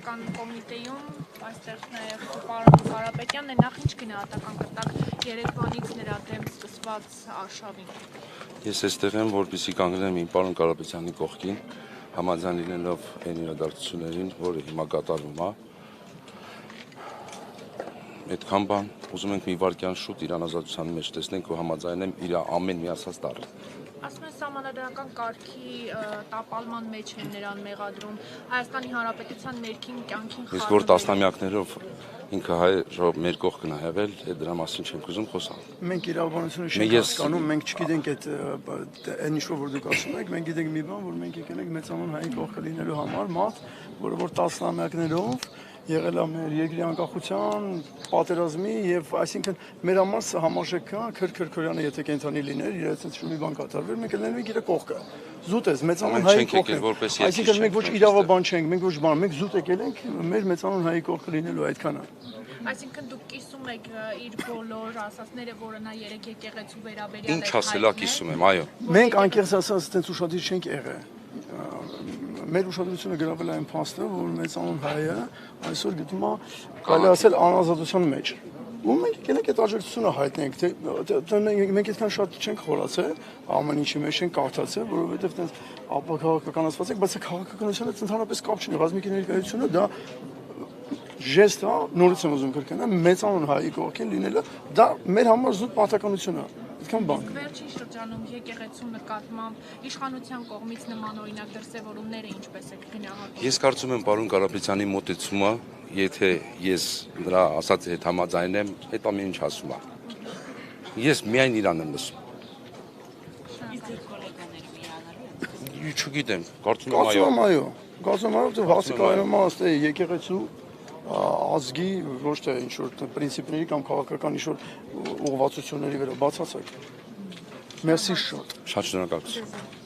Պետական կոմիտեում, այստեղ նաև պարոն Կարապետյանն է, նախ ինչ գնահատական կտակ երեկվանից նրա դեմ սկսված արշավին։ Ես այստեղ եմ, որպեսզի կանգնեմ իմ պարոն Կարապետյանի կողքին, համաձայն լինելով այն իրադարձություններին, որը հիմա կատարվում է։ Այդքան բան, ուզում ենք մի վայրկյան շուտ իր անազատության մեջ տեսնենք ու համաձայնեմ իր ամեն մի ասած տառը։ Ասում են սահմանադրական կարգի տապալման մեջ են նրան մեղադրում Հայաստանի Հանրապետության ներքին կյանքին խառնվել։ Իսկ որ տասնամյակներով ինքը հայ մեր կողքն է եղել, դրա մասին չեմ ուզում խոսալ։ Մենք իրավաբանությունը չենք հասկանում, մենք չգիտենք այն ինչ որ դուք ասում եք, մենք գիտենք մի բան, որ մենք եկել ենք մեծանուն հայի կողքը լինելու համար, մարդ, որը որ տասնամյակներով եղել է մեր երկրի անկախության, պատերազմի եւ այսինքն մեր համար համարժեքա Քրքորյանը եթե կենթանի լիներ, իր այսպես շուտի բան կատարվեր, մենք կլինենք իր կողքը։ Զուտ ես մեծանուն հայի կողքը։ Այսինքն մենք ոչ իրավաբան չենք, մենք ոչ բան, մենք զուտ եկել ենք մեր մեծանուն հայի կողքը լինելու այդքանը։ Այսինքն դուք կիսում եք իր բոլոր ասածները, որը նա երեք եկեղեցու վերաբերյալ Ինչ ասելա կիսում եմ, այո։ Մենք անկեղծ ասած այդպես ուշադիր չենք եղել։ Մեր ուշադրությունը գրավել է այն փաստը, որ մեծանուն հայը այսօր գտնում է կարելի ասել անազատության մեջ։ Ու մենք եկել ենք այդ աջակցությունը հայտնենք, թե մենք այդքան շատ չենք խորացել, ամեն ինչի մեջ ենք կարդացել, որովհետև այդպես ապաքաղաքականացված ենք, բայց քաղաքականությունը ընդհանրապես կապ չունի, ռազմիկի ներկայությունը դա ժեստ է, նորից եմ ուզում կրկնեմ, մեծանուն հայի կողքին լինելը, դա մեր համար զուտ պարտականություն է։ Այդքան բան։ Վերջին շրջանում եկեղեցու նկատմամբ իշխանության կողմից նման օրինակ դրսևորումները ինչպես եք գնահատում։ Ես կարծում եմ պարոն Կարապետյանի մոտեցումը, եթե ես նրա ասածի հետ համաձայնեմ, այդ ամեն ինչ ասում է։ Ես միայն իրան եմ լսում։ Չգիտեմ, կարծում եմ այո։ Կարծում եմ այո, հասկանում եմ ըստ եկեղեցու ազգի ոչ թե ինչ-որ պրինցիպների կամ քաղաքական ինչ-որ ուղղվածությունների վրա բացացակ։ Մերսի շատ։ Շատ շնորհակալություն։